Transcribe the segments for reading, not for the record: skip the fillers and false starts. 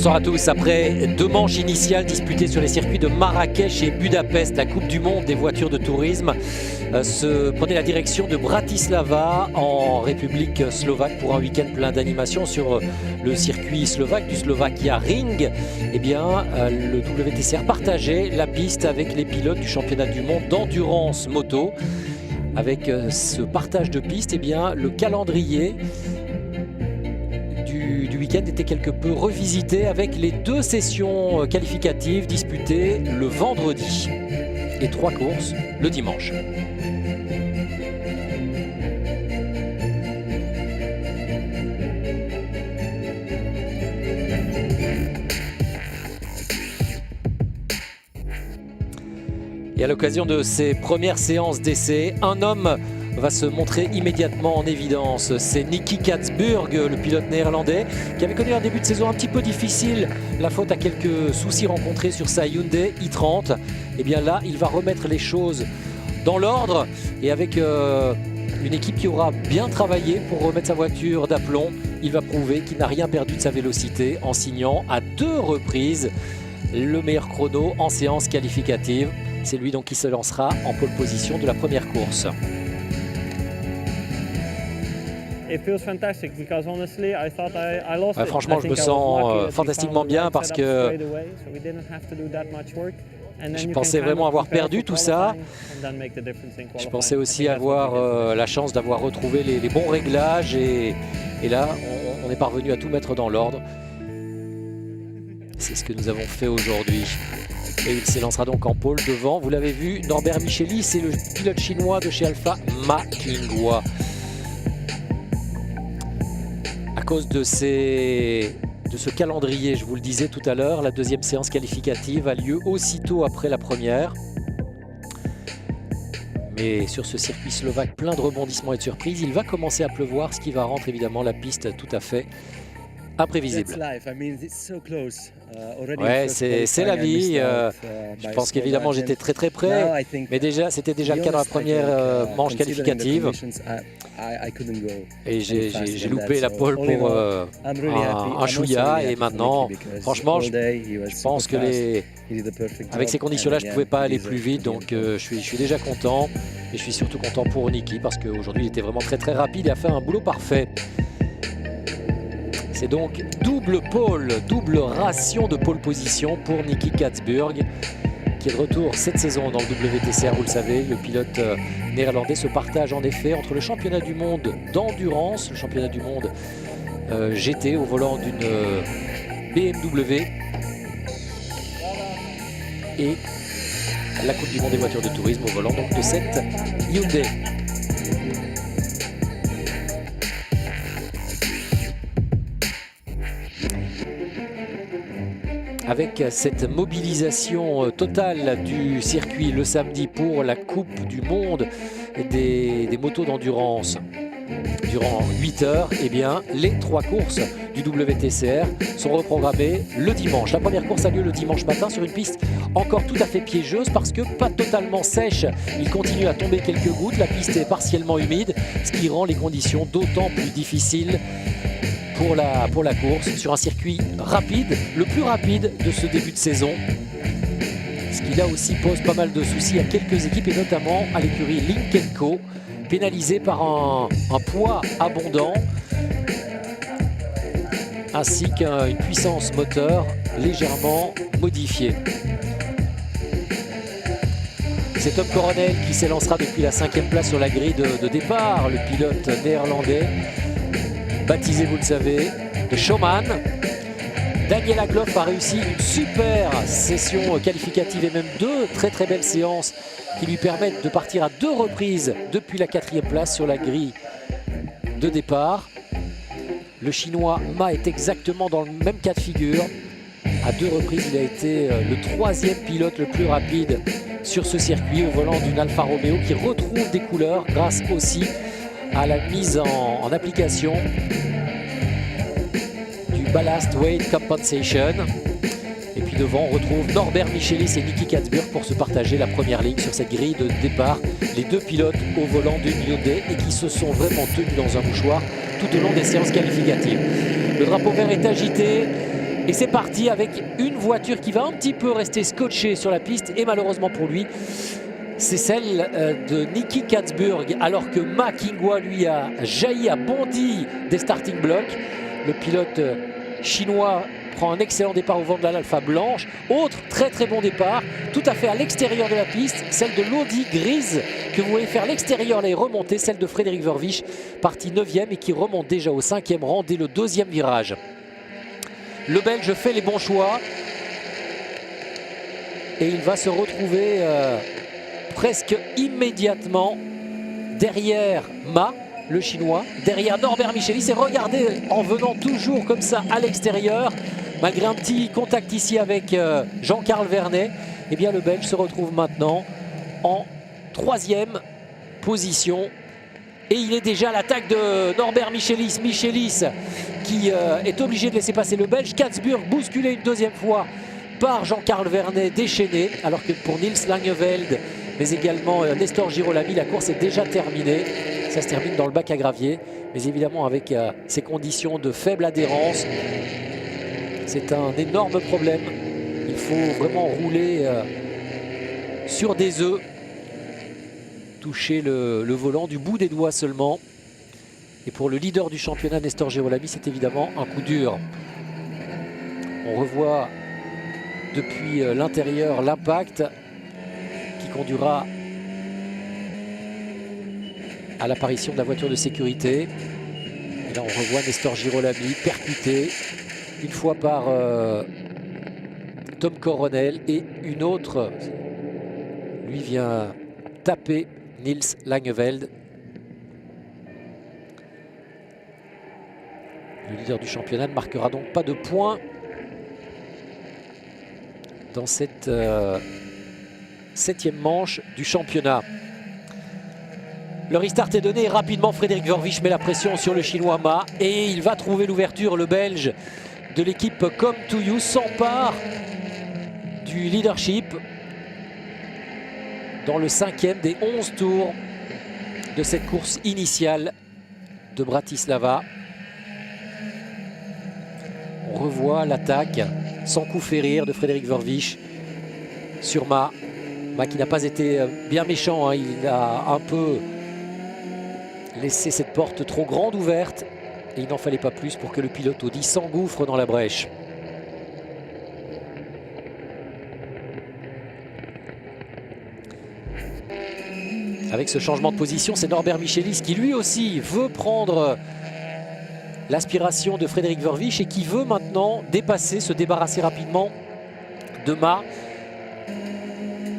Bonsoir à tous. Après 2 manches initiales disputées sur les circuits de Marrakech et Budapest, la Coupe du Monde des voitures de tourisme se prenait la direction de Bratislava en République slovaque pour un week-end plein d'animation sur le circuit slovaque du Slovakia Ring. Eh bien, le WTCR partageait la piste avec les pilotes du championnat du monde d'endurance moto. Avec ce partage de piste, eh bien, le calendrier du week-end était quelque peu revisité avec les 2 sessions qualificatives disputées le vendredi et 3 courses le dimanche. Et à l'occasion de ces premières séances d'essai, un homme va se montrer immédiatement en évidence. C'est Nicky Catsburg, le pilote néerlandais, qui avait connu un début de saison un petit peu difficile, la faute à quelques soucis rencontrés sur sa Hyundai i30. Et bien là, il va remettre les choses dans l'ordre et avec une équipe qui aura bien travaillé pour remettre sa voiture d'aplomb, il va prouver qu'il n'a rien perdu de sa vélocité en signant à 2 reprises le meilleur chrono en séance qualificative. C'est lui donc qui se lancera en pole position de la première course. Franchement, je me sens fantastiquement bien parce que je pensais vraiment avoir perdu tout ça. Je pensais aussi avoir la chance d'avoir retrouvé les bons réglages et là, on est parvenu à tout mettre dans l'ordre. C'est ce que nous avons fait aujourd'hui. Et il s'élancera donc en pole devant. Vous l'avez vu, Norbert Micheli, c'est le pilote chinois de chez Alpha Makingwa. À cause de ce calendrier, je vous le disais tout à l'heure, la 2e séance qualificative a lieu aussitôt après la première. Mais sur ce circuit slovaque plein de rebondissements et de surprises, il va commencer à pleuvoir, ce qui va rendre évidemment la piste tout à fait imprévisible. Ouais, c'est la vie. Je pense qu'évidemment j'étais très près, mais c'était déjà le cas dans la première manche qualificative. Et j'ai loupé la pole pour un chouïa et maintenant, franchement, je pense que avec ces conditions-là, je ne pouvais pas aller plus vite, donc je suis déjà content et je suis surtout content pour Nicky parce qu'aujourd'hui il était vraiment très rapide et a fait un boulot parfait. C'est donc double pole, double ration de pole position pour Nicky Catsburg, qui est de retour cette saison dans le WTCR, vous le savez. Le pilote néerlandais se partage en effet entre le championnat du monde d'endurance, le championnat du monde GT au volant d'une BMW et la Coupe du monde des voitures de tourisme au volant donc de cette Hyundai. Avec cette mobilisation totale du circuit le samedi pour la Coupe du monde des motos d'endurance durant 8 heures, eh bien, les 3 courses du WTCR sont reprogrammées le dimanche. La première course a lieu le dimanche matin sur une piste encore tout à fait piégeuse parce que pas totalement sèche. Il continue à tomber quelques gouttes, la piste est partiellement humide, ce qui rend les conditions d'autant plus difficiles pour la course sur un circuit rapide, le plus rapide de ce début de saison. Ce qui là aussi pose pas mal de soucis à quelques équipes et notamment à l'écurie Lynk & Co, pénalisée par un poids abondant ainsi qu'une puissance moteur légèrement modifiée. C'est Tom Coronel qui s'élancera depuis la 5e place sur la grille de départ, le pilote néerlandais. Baptisé, vous le savez, de Showman. Daniel Agloff a réussi une super session qualificative et même 2 très belles séances qui lui permettent de partir à 2 reprises depuis la 4e place sur la grille de départ. Le chinois Ma est exactement dans le même cas de figure. À 2 reprises, il a été le 3e pilote le plus rapide sur ce circuit au volant d'une Alfa Romeo qui retrouve des couleurs grâce aussi à la mise en application du Ballast Weight Compensation. Et puis devant, on retrouve Norbert Michelis et Nicky Catsburg pour se partager la première ligne sur cette grille de départ. Les 2 pilotes au volant d'une Hyundai et qui se sont vraiment tenus dans un mouchoir tout au long des séances qualificatives. Le drapeau vert est agité Et c'est parti avec une voiture qui va un petit peu rester scotchée sur la piste. Et malheureusement pour lui, c'est celle de Nicky Catsburg. Alors que Ma Qinghua, lui, a jailli, a bondi des starting blocks. Le pilote chinois prend un excellent départ au vent de l'Alpha blanche. Autre très bon départ, tout à fait à l'extérieur de la piste, celle de l'Audi grise que vous voyez faire l'extérieur là et remonter, celle de Frederik Verwijs, parti 9e et qui remonte déjà au 5e rang dès le 2e virage. Le Belge fait les bons choix et il va se retrouver presque immédiatement derrière Ma, le chinois, derrière Norbert Michelis. Et regardez, en venant toujours comme ça à l'extérieur, malgré un petit contact ici avec Jean-Carl Vernet, eh bien le Belge se retrouve maintenant en 3e position. Et il est déjà à l'attaque de Norbert Michelis. Michelis qui est obligé de laisser passer le Belge. Catsburg bousculé une deuxième fois par Jean-Carl Vernet, déchaîné. Alors que pour Nils Langeveld, mais également Nestor Girolami, la course est déjà terminée. Ça se termine dans le bac à gravier. Mais évidemment avec ces conditions de faible adhérence, c'est un énorme problème. Il faut vraiment rouler sur des œufs. Toucher le volant du bout des doigts seulement. Et pour le leader du championnat, Nestor Girolami, c'est évidemment un coup dur. On revoit depuis l'intérieur l'impact qui conduira à l'apparition de la voiture de sécurité. Et là, on revoit Nestor Girolami percuté une fois par Tom Coronel et une autre lui vient taper Nils Langeveld. Le leader du championnat ne marquera donc pas de points dans cette 7e manche du championnat. Le restart est donné rapidement. Frederik Verwijs met la pression sur le chinois Ma et il va trouver l'ouverture. Le Belge de l'équipe Come To You s'empare du leadership dans le 5e des 11 tours de cette course initiale de Bratislava. On revoit l'attaque sans coup férir de Frederik Verwijs sur Ma. Ma qui n'a pas été bien méchant, hein. Il a un peu laissé cette porte trop grande ouverte et il n'en fallait pas plus pour que le pilote Audi s'engouffre dans la brèche. Avec ce changement de position, c'est Norbert Michelis qui lui aussi veut prendre l'aspiration de Frederik Verwijs et qui veut maintenant dépasser, se débarrasser rapidement de Ma.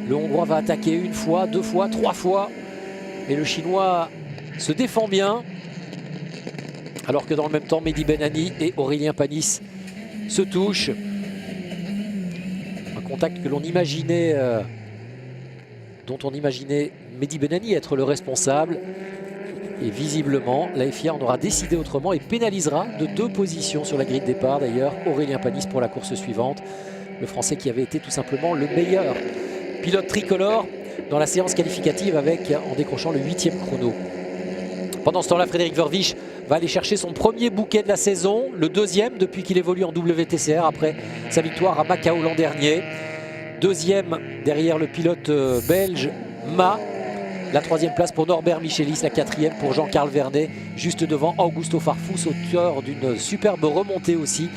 Le Hongrois va attaquer une fois, deux fois, trois fois. Et le Chinois se défend bien. Alors que dans le même temps, Mehdi Benani et Aurélien Panis se touchent. Un contact que l'on imaginait, dont on imaginait Mehdi Benani être le responsable. Et visiblement, la FIA en aura décidé autrement et pénalisera de 2 positions sur la grille de départ. D'ailleurs, Aurélien Panis pour la course suivante. Le Français qui avait été tout simplement le meilleur pilote tricolore dans la séance qualificative en décrochant le 8e chrono. Pendant ce temps-là, Frederik Verwijs va aller chercher son premier bouquet de la saison, le 2e depuis qu'il évolue en WTCR après sa victoire à Macao l'an dernier. 2e derrière le pilote belge Ma. La 3e place pour Norbert Michelis, la 4e pour Jean-Carl Vernet, juste devant Augusto Farfus, auteur d'une superbe remontée aussi.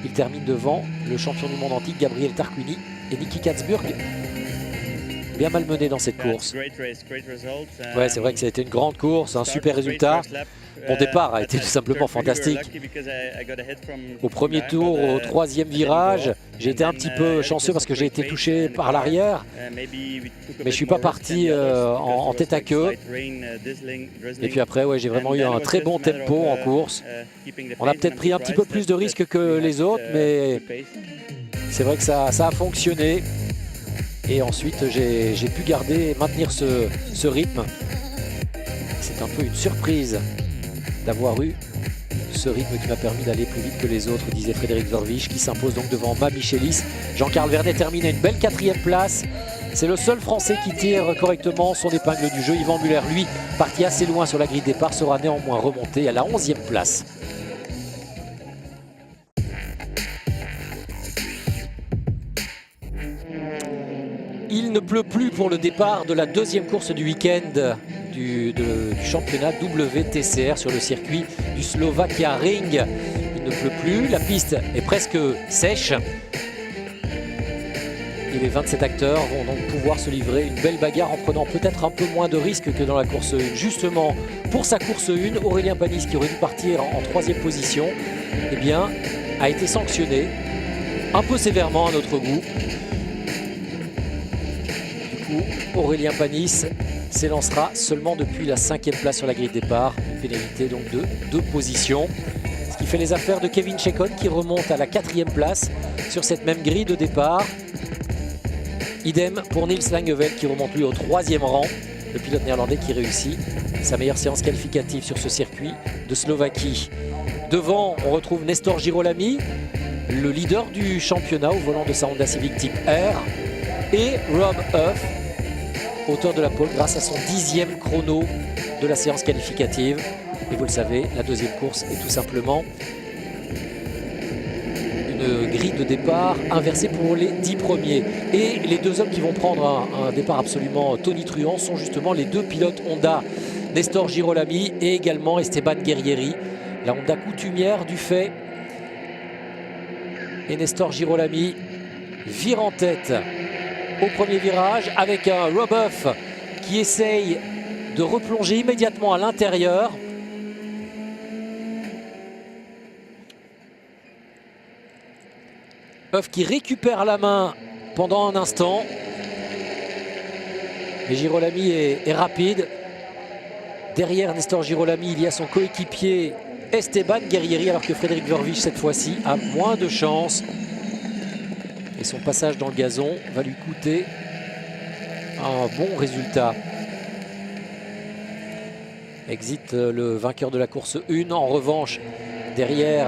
Il termine devant le champion du monde antique Gabriel Tarquini et Nicky Catsburg. Bien malmené dans cette course. Ouais, c'est vrai que ça a été une grande course, un super résultat. Mon départ a été tout simplement fantastique. Au premier tour, au 3e virage, j'ai été un petit peu chanceux parce que j'ai été touché par l'arrière. Mais je ne suis pas parti en tête à queue. Et puis après, ouais, j'ai vraiment eu un très bon tempo en course. On a peut-être pris un petit peu plus de risques que les autres, mais c'est vrai que ça a fonctionné. Et ensuite, j'ai pu maintenir ce rythme. C'est un peu une surprise d'avoir eu ce rythme qui m'a permis d'aller plus vite que les autres, disait Frederik Verwijs, qui s'impose donc devant Ma Michelis. Jean-Carl Vernet termine à une belle 4e place. C'est le seul Français qui tire correctement son épingle du jeu. Yvan Muller, lui, parti assez loin sur la grille de départ, sera néanmoins remonté à la 11e place. Il ne pleut plus pour le départ de la deuxième course du week-end du championnat WTCR sur le circuit du Slovakia Ring. Il ne pleut plus, la piste est presque sèche. Et les 27 acteurs vont donc pouvoir se livrer une belle bagarre en prenant peut-être un peu moins de risques que dans la course 1. Justement, pour sa course 1, Aurélien Panis, qui aurait dû partir en troisième position, eh bien, a été sanctionné un peu sévèrement à notre goût. Du coup, Aurélien Panis s'élancera seulement depuis la 5e place sur la grille de départ. Une pénalité donc de 2 positions. Ce qui fait les affaires de Kevin Chekon qui remonte à la 4e place sur cette même grille de départ. Idem pour Nils Langeveld qui remonte lui au 3e rang. Le pilote néerlandais qui réussit sa meilleure séance qualificative sur ce circuit de Slovaquie. Devant, on retrouve Nestor Girolami, le leader du championnat au volant de sa Honda Civic Type R. Et Rob Huff, auteur de la pole grâce à son 10e chrono de la séance qualificative. Et vous le savez, la deuxième course est tout simplement une grille de départ inversée pour les 10 premiers. Et les deux hommes qui vont prendre un départ absolument tonitruant sont justement les deux pilotes Honda, Nestor Girolami et également Esteban Guerrieri, la Honda coutumière du fait. Et Nestor Girolami vire en tête au premier virage avec un Rob Huff qui essaye de replonger immédiatement à l'intérieur. Huff qui récupère la main pendant un instant. Mais Girolami est rapide. Derrière Nestor Girolami, il y a son coéquipier Esteban Guerrieri, alors que Frédéric Verviche, cette fois-ci, a moins de chance. Et son passage dans le gazon va lui coûter un bon résultat. Exit le vainqueur de la course 1. En revanche, derrière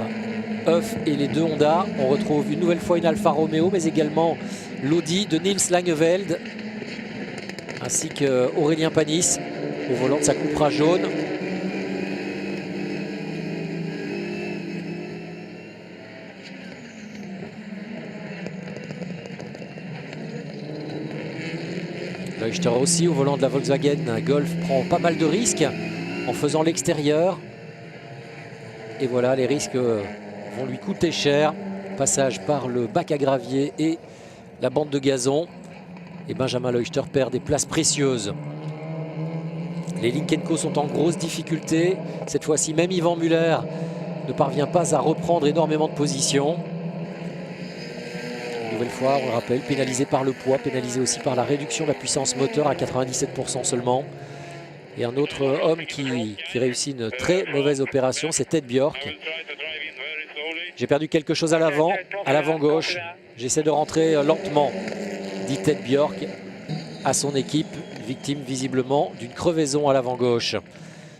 Huff et les deux Honda, on retrouve une nouvelle fois une Alfa Romeo, mais également l'Audi de Nils Langeveld, ainsi qu'Aurélien Panis au volant de sa Cupra jaune. Leuchter aussi au volant de la Volkswagen Golf prend pas mal de risques en faisant l'extérieur. Et voilà, les risques vont lui coûter cher. Passage par le bac à gravier et la bande de gazon. Et Benjamin Leuchter perd des places précieuses. Les Lynk & Co sont en grosse difficulté. Cette fois-ci, même Yvan Muller ne parvient pas à reprendre énormément de positions. Une nouvelle fois, on le rappelle, pénalisé par le poids, pénalisé aussi par la réduction de la puissance moteur à 97% seulement. Et un autre homme qui réussit une très mauvaise opération, c'est Ted Bjork. J'ai perdu quelque chose à l'avant gauche. J'essaie de rentrer lentement, dit Ted Bjork à son équipe, victime visiblement d'une crevaison à l'avant gauche.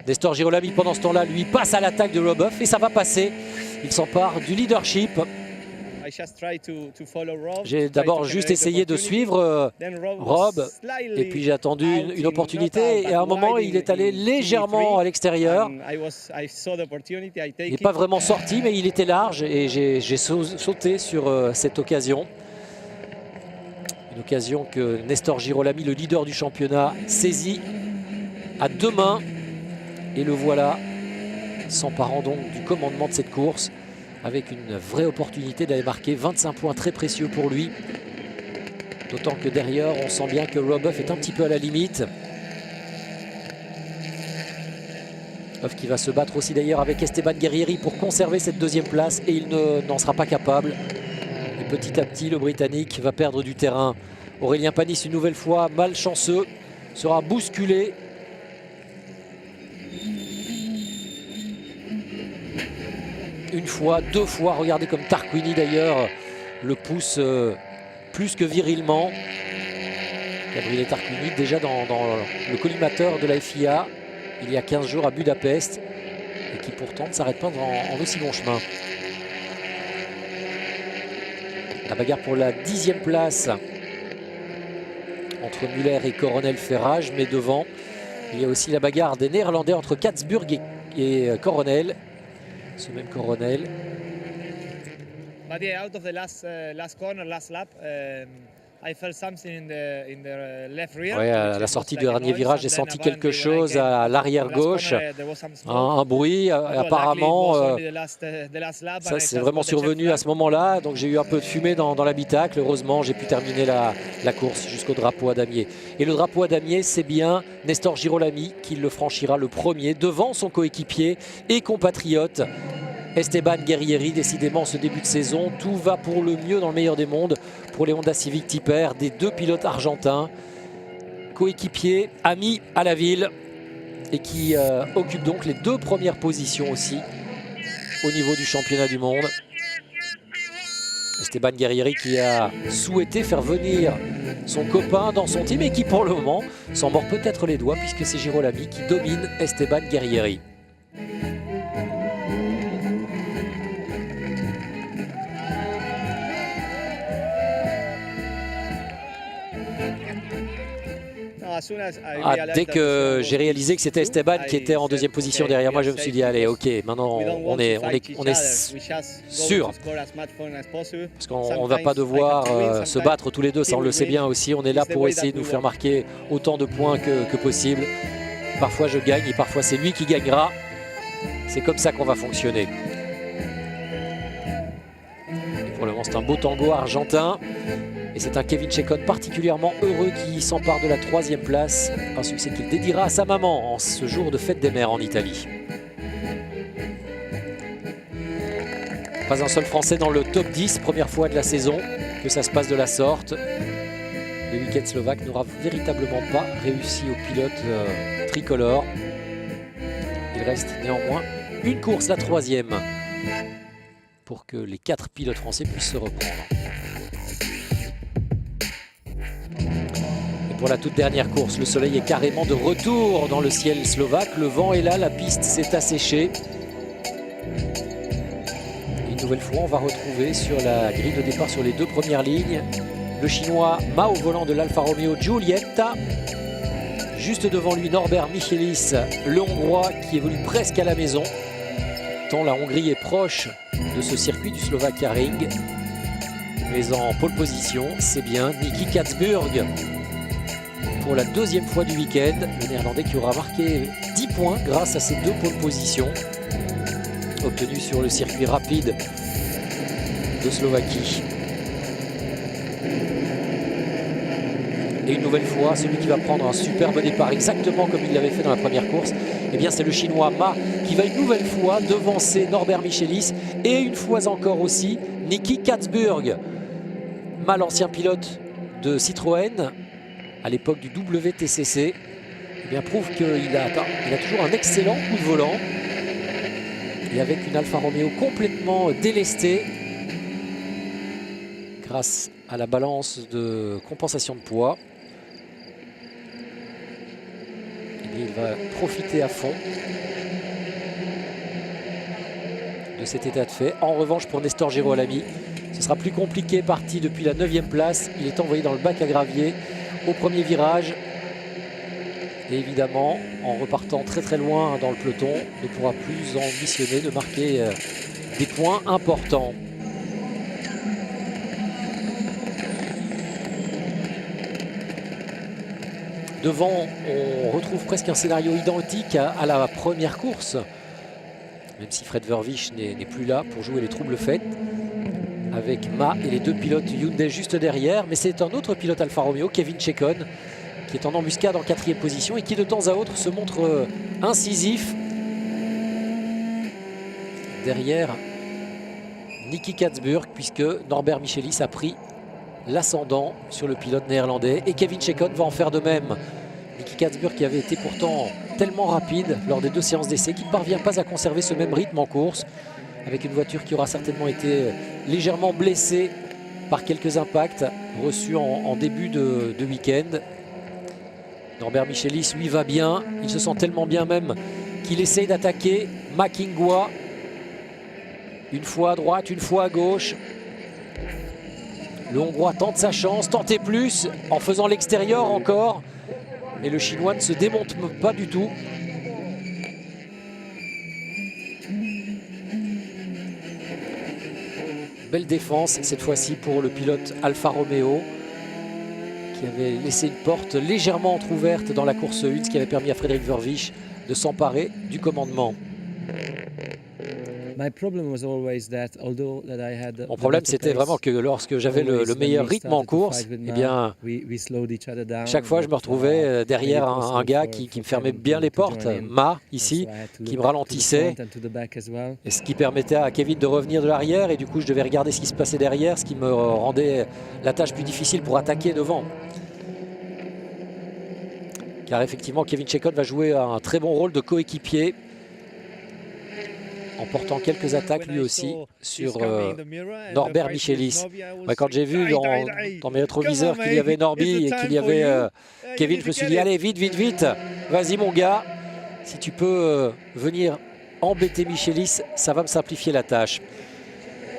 Nestor Girolami, pendant ce temps-là, lui passe à l'attaque de Rob Huff et ça va passer. Il s'empare du leadership. J'ai d'abord juste essayé de suivre Rob et puis j'ai attendu une opportunité et à un moment il est allé légèrement à l'extérieur. Il n'est pas vraiment sorti mais il était large et j'ai sauté sur cette occasion. Une occasion que Nestor Girolami, le leader du championnat, saisit à deux mains et le voilà s'emparant donc du commandement de cette course, avec une vraie opportunité d'aller marquer 25 points très précieux pour lui. D'autant que derrière, on sent bien que Rob Huff est un petit peu à la limite. Huff qui va se battre aussi d'ailleurs avec Esteban Guerrieri pour conserver cette deuxième place et il n'en sera pas capable. Et petit à petit, le Britannique va perdre du terrain. Aurélien Panis, une nouvelle fois, malchanceux, sera bousculé. Une fois, deux fois, regardez comme Tarquini d'ailleurs le pousse plus que virilement. Gabriele Tarquini déjà dans le collimateur de la FIA il y a 15 jours à Budapest et qui pourtant ne s'arrête pas en aussi bon chemin. La bagarre pour la 10e place entre Muller et Coronel Ferrage, mais devant il y a aussi la bagarre des Néerlandais entre Katzburg et Coronel. Ce même Coronel. Ouais, à la sortie du dernier virage, j'ai senti quelque chose à l'arrière gauche, un bruit. Apparemment, ça c'est vraiment survenu à ce moment-là. Donc j'ai eu un peu de fumée dans l'habitacle. Heureusement, j'ai pu terminer la course jusqu'au drapeau à damier. Et le drapeau à damier, c'est bien Nestor Girolami qui le franchira le premier devant son coéquipier et compatriote Esteban Guerrieri. Décidément, ce début de saison, tout va pour le mieux dans le meilleur des mondes pour les Honda Civic Type R des deux pilotes argentins, coéquipiers, amis à la ville, et qui occupent donc les deux premières positions aussi au niveau du championnat du monde. Esteban Guerrieri qui a souhaité faire venir son copain dans son team et qui pour le moment s'en mord peut-être les doigts puisque c'est Girolami qui domine Esteban Guerrieri. Dès que j'ai réalisé que c'était Esteban qui était en deuxième position derrière moi, je me suis dit allez, ok, maintenant on est sûr, parce qu'on ne va pas devoir se battre tous les deux, ça on le sait bien aussi. On est là pour essayer de nous faire marquer autant de points que possible. Parfois je gagne et parfois c'est lui qui gagnera. C'est comme ça qu'on va fonctionner. Et pour le moment c'est un beau tango argentin. Et c'est un Kevin Chacon particulièrement heureux qui s'empare de la 3e place. Un succès qu'il dédiera à sa maman en ce jour de fête des mères en Italie. Pas un seul Français dans le top 10, première fois de la saison que ça se passe de la sorte. Le week-end slovaque n'aura véritablement pas réussi au pilote tricolore. Il reste néanmoins une course, la 3e, pour que les 4 pilotes français puissent se reprendre. Pour la toute dernière course, le soleil est carrément de retour dans le ciel slovaque. Le vent est là, la piste s'est asséchée. Une nouvelle fois, on va retrouver sur la grille de départ sur les 2 premières lignes le chinois Ma au volant de l'Alfa Romeo Giulietta. Juste devant lui, Norbert Michelis, le hongrois qui évolue presque à la maison. Tant la Hongrie est proche de ce circuit du Slovakia-Ring. Mais en pole position, c'est bien Niki Katzburg. Pour la 2e fois du week-end, le néerlandais qui aura marqué 10 points grâce à ses 2 pole positions obtenues sur le circuit rapide de Slovaquie. Et une nouvelle fois, celui qui va prendre un superbe départ, exactement comme il l'avait fait dans la première course, eh bien c'est le chinois Ma qui va une nouvelle fois devancer Norbert Michelis et une fois encore aussi Niki Katzburg. Ma, l'ancien pilote de Citroën, à l'époque du WTCC, eh bien, prouve qu'il a toujours un excellent coup de volant. Et avec une Alfa Romeo complètement délestée, grâce à la balance de compensation de poids, eh bien, il va profiter à fond de cet état de fait. En revanche, pour Nestor Girolami, ce sera plus compliqué, parti depuis la 9e place. Il est envoyé dans le bac à gravier au premier virage. Et évidemment, en repartant très très loin dans le peloton, ne pourra plus ambitionner de marquer des points importants. Devant, on retrouve presque un scénario identique à la première course, même si Fred Vervisch n'est plus là pour jouer les troubles faits, avec Ma et les 2 pilotes Hyundai juste derrière. Mais c'est un autre pilote Alfa Romeo, Kevin Chacon, qui est en embuscade en 4e position et qui de temps à autre se montre incisif derrière Niki Katzburg, puisque Norbert Michelis a pris l'ascendant sur le pilote néerlandais et Kevin Chacon va en faire de même. Niki Katzburg qui avait été pourtant tellement rapide lors des 2 séances d'essai qu'il ne parvient pas à conserver ce même rythme en course, avec une voiture qui aura certainement été légèrement blessée par quelques impacts reçus en début de week-end. Norbert Michelis, lui, va bien. Il se sent tellement bien même qu'il essaye d'attaquer Makingwa. Une fois à droite, une fois à gauche. Le Hongrois tente sa chance, tenter plus en faisant l'extérieur encore. Mais le Chinois ne se démonte pas du tout. Belle défense cette fois-ci pour le pilote Alfa Romeo. qui avait laissé une porte légèrement entrouverte dans la course 1, ce qui avait permis à Frédéric Vervisch de s'emparer du commandement. Mon problème, c'était vraiment que lorsque j'avais le meilleur rythme en course, eh bien, chaque fois, je me retrouvais derrière un gars qui me fermait bien les portes, Ma, ici, qui me ralentissait, et ce qui permettait à Kevin de revenir de l'arrière, et du coup, je devais regarder ce qui se passait derrière, ce qui me rendait la tâche plus difficile pour attaquer devant. Car effectivement, Kevin Chekon va jouer un très bon rôle de coéquipier, en portant quelques attaques lui aussi sur Norbert Michelis. Quand j'ai vu dans mes rétroviseurs qu'il y avait Norby et qu'il y avait Kevin, je me suis dit allez vite, vite, vite, vas-y mon gars, si tu peux venir embêter Michelis, ça va me simplifier la tâche.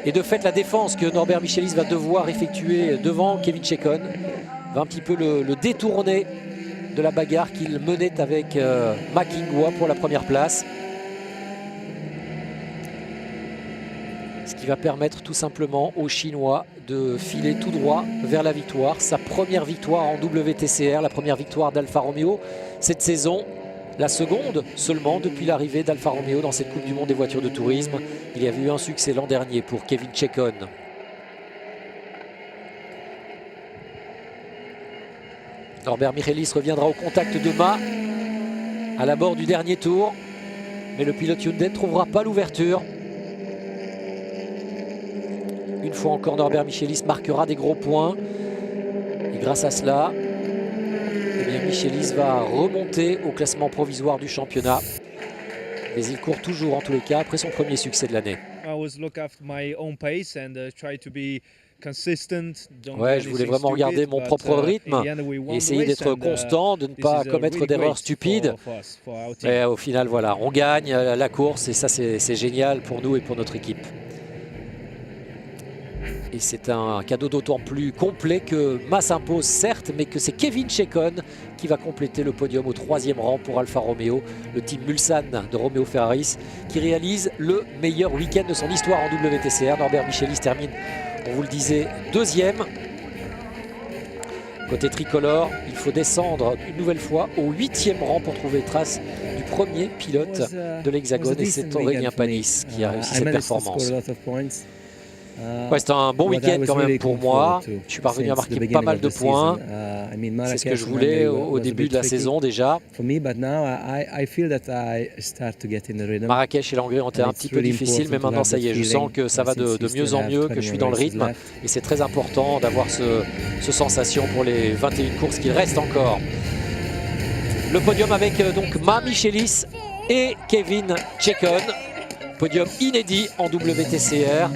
Et de fait, la défense que Norbert Michelis va devoir effectuer devant Kevin Chekon va un petit peu le détourner de la bagarre qu'il menait avec Ma Qinghua pour la première place. Ce qui va permettre tout simplement aux Chinois de filer tout droit vers la victoire. Sa première victoire en WTCR, la première victoire d'Alfa Romeo cette saison. La seconde seulement depuis l'arrivée d'Alfa Romeo dans cette Coupe du Monde des voitures de tourisme. Il y avait eu un succès l'an dernier pour Kevin Chekon. Norbert Michelis reviendra au contact de Ma à l'abord du dernier tour. Mais le pilote Hyundai ne trouvera pas l'ouverture. Une fois encore, Norbert Michelis marquera des gros points. Et grâce à cela, eh bien, Michelis va remonter au classement provisoire du championnat. Mais il court toujours, en tous les cas, après son premier succès de l'année. Ouais, je voulais vraiment regarder mon propre rythme et essayer d'être constant, de ne pas commettre d'erreurs stupides. Et au final, voilà, on gagne la course et ça, c'est génial pour nous et pour notre équipe. Et c'est un cadeau d'autant plus complet que Ma s'impose certes, mais que c'est Kevin Chekon qui va compléter le podium au 3e rang pour Alfa Romeo, le team Mulsanne de Romeo Ferraris, qui réalise le meilleur week-end de son histoire en WTCR. Norbert Michelis termine, on vous le disait, 2e. Côté tricolore, il faut descendre une nouvelle fois au 8e rang pour trouver trace du premier pilote de l'Hexagone, et c'est Aurélien Panis qui a réussi cette performance. Ouais, c'est un bon week-end quand même pour moi. Je suis parvenu à marquer pas mal de points. C'est ce que je voulais au début de la saison déjà. Marrakech et l'Hongrie ont été un petit peu difficiles, mais maintenant ça y est, je sens que ça va de mieux en mieux, que je suis dans le rythme. Et c'est très important d'avoir ce sensation pour les 21 courses qu'il reste encore. Le podium avec donc Ma Michelis et Kevin Chekon. Podium inédit en WTCR.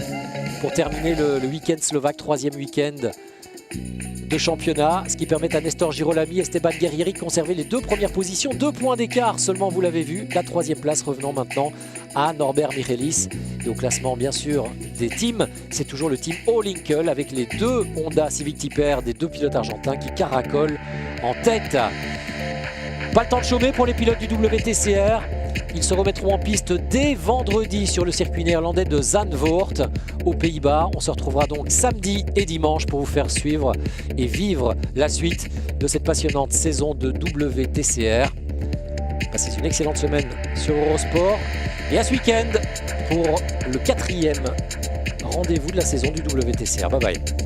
Pour terminer le week-end slovaque, 3e week-end de championnat, ce qui permet à Nestor Girolami et Esteban Guerrieri de conserver les 2 premières positions. 2 points d'écart seulement, vous l'avez vu. La 3e place revenant maintenant à Norbert Michelis. Et au classement, bien sûr, des teams, c'est toujours le team All-Inkle avec les 2 Honda Civic Type R des 2 pilotes argentins qui caracolent en tête. Pas le temps de chômer pour les pilotes du WTCR. Ils se remettront en piste dès vendredi sur le circuit néerlandais de Zandvoort aux Pays-Bas. On se retrouvera donc samedi et dimanche pour vous faire suivre et vivre la suite de cette passionnante saison de WTCR. Passez une excellente semaine sur Eurosport et à ce week-end pour le 4e rendez-vous de la saison du WTCR. Bye bye.